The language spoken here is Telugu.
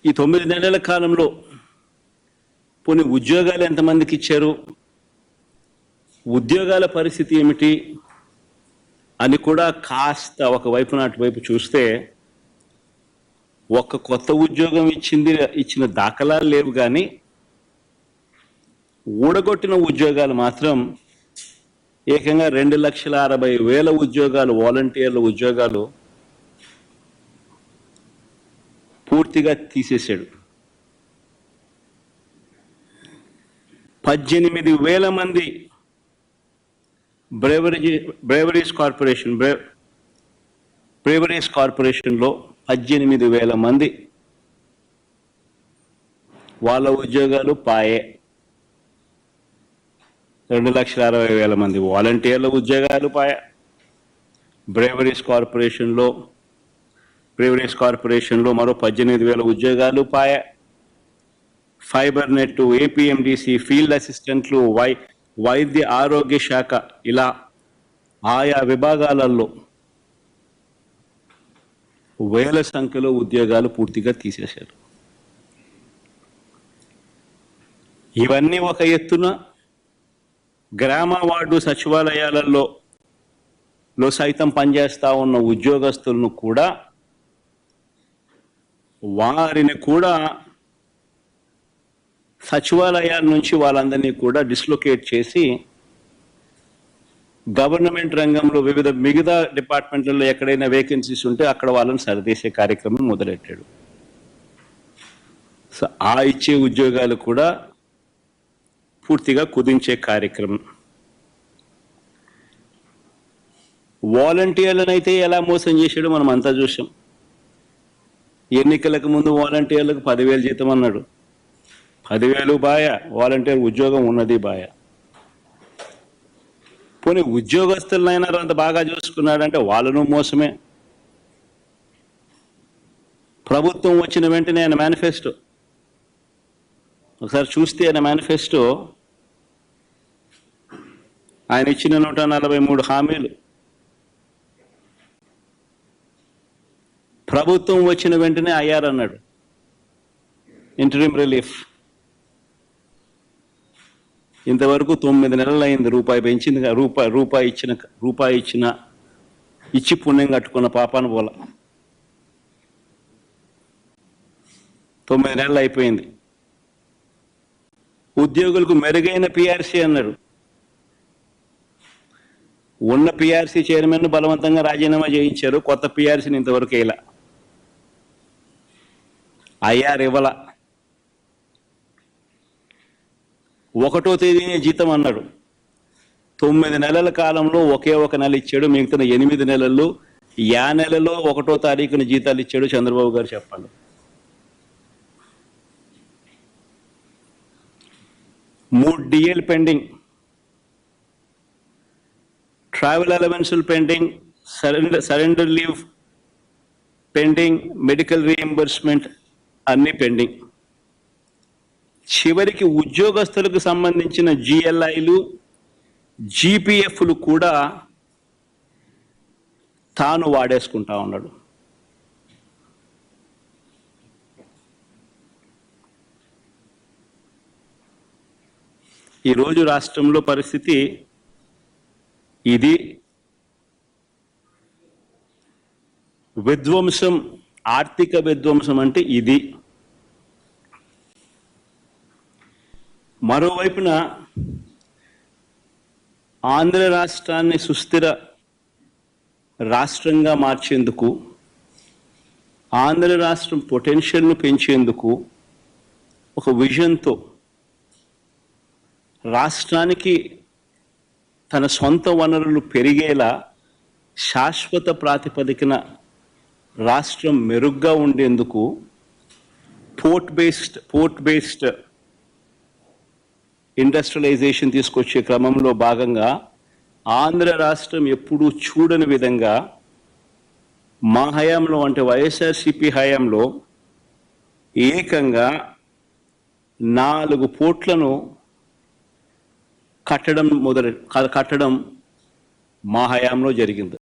ఈ 9 నెలల కాలంలో పోనీ ఉద్యోగాలు ఎంతమందికి ఇచ్చారు, ఉద్యోగాల పరిస్థితి ఏమిటి అని కూడా కాస్త ఒకవైపు నాటివైపు చూస్తే ఒక్క కొత్త ఉద్యోగం ఇచ్చిన దాఖలాలు లేవు, కానీ ఊడగొట్టిన ఉద్యోగాలు మాత్రం ఏకంగా 2,60,000 ఉద్యోగాలు, వాలంటీర్ల ఉద్యోగాలు పూర్తిగా తీసేశాడు. 18,000 మంది బ్రేవరీస్ కార్పొరేషన్లో 18,000 మంది వాళ్ళ ఉద్యోగాలు పాయే. 2,60,000 మంది వాలంటీర్ల ఉద్యోగాలు పాయే. బ్రేవరీస్ కార్పొరేషన్లో మరో 18,000 ఉద్యోగాలు పాయే. ఫైబర్ నెట్, ఏపీఎండిసి, ఫీల్డ్ అసిస్టెంట్లు, వైద్య ఆరోగ్య శాఖ, ఇలా ఆయా విభాగాలలో వేల సంఖ్యలో ఉద్యోగాలు పూర్తిగా తీసేశారు. ఇవన్నీ ఒక ఎత్తున గ్రామ వార్డు సచివాలయాలలో సైతం పనిచేస్తా ఉన్న ఉద్యోగస్తులను కూడా, వారిని కూడా సచివాలయాల నుంచి వాళ్ళందరినీ కూడా డిస్లొకేట్ చేసి గవర్నమెంట్ రంగంలో మిగతా డిపార్ట్మెంట్లలో ఎక్కడైనా వేకెన్సీస్ ఉంటే అక్కడ వాళ్ళని సరిదేసే కార్యక్రమం మొదలెట్టాడు. సో ఆ ఇచ్చే ఉద్యోగాలు కూడా పూర్తిగా కుదించే కార్యక్రమం. వాలంటీర్లనైతే ఎలా మోసం చేశాడో మనం అంతా చూసాం. ఎన్నికలకు ముందు వాలంటీర్లకు 10,000 జీతం అన్నాడు. 10,000 బాయ, వాలంటీర్ ఉద్యోగం ఉన్నది బాయ. పోనీ ఉద్యోగస్తులనైనా అంత బాగా చూసుకున్నాడంటే వాళ్ళను మోసమే. ప్రభుత్వం వచ్చిన వెంటనే ఆయన మేనిఫెస్టో ఒకసారి చూస్తే, ఆయన మేనిఫెస్టో ఆయన ఇచ్చిన 143 హామీలు ప్రభుత్వం వచ్చిన వెంటనే అయ్యారన్నాడు. ఇంటరిమ్ రిలీఫ్ ఇంతవరకు 9 నెలలు అయింది. రూపాయి పెంచింది, రూపాయి ఇచ్చి పుణ్యం కట్టుకున్న పాపాను పోల. 9 నెలలు అయిపోయింది. ఉద్యోగులకు మెరుగైన పిఆర్సీ అన్నాడు. ఉన్న పిఆర్సీ చైర్మన్ బలవంతంగా రాజీనామా చేయించారు. కొత్త పిఆర్సీని ఇంతవరకు ఇలా అయ్యారు ఇవ్వాల. 1వ తేదీనే జీతం అన్నాడు. 9 నెలల కాలంలో ఒకే ఒక నెల ఇచ్చాడు. మిగతా 8 నెలల్లో నెలలో 1వ తారీఖున జీతాలు ఇచ్చాడు చంద్రబాబు గారు. చెప్పండి. మూడు డిఎల్ పెండింగ్, ట్రావెల్ అలవెన్సులు pending, surrender leave pending, medical reimbursement అన్ని పెండింగ్. చివరికి ఉద్యోగస్తులకు సంబంధించిన జిఎల్ఐలు, జీపీఎఫ్లు కూడా తాను వాడేసుకుంటా ఉన్నాడు. ఈరోజు రాష్ట్రంలో పరిస్థితి ఇది. విధ్వంసం, ఆర్థిక విధ్వంసం అంటే ఇది. మరోవైపున ఆంధ్ర రాష్ట్రాన్ని సుస్థిర రాష్ట్రంగా మార్చేందుకు, ఆంధ్ర రాష్ట్రం పొటెన్షియల్ను పెంచేందుకు ఒక విజన్తో రాష్ట్రానికి తన సొంత వనరులు పెరిగేలా శాశ్వత ప్రాతిపదికన రాష్ట్రం మెరుగ్గా ఉండేందుకు పోర్ట్ బేస్డ్ ఇండస్ట్రియలైజేషన్ తీసుకొచ్చే క్రమంలో భాగంగా ఆంధ్ర రాష్ట్రం ఎప్పుడూ చూడని విధంగా మా హయాంలో, అంటే వైఎస్ఆర్సీపీ హయాంలో, ఏకంగా 4 పోర్ట్లను కట్టడం మా హయాంలో జరిగింది.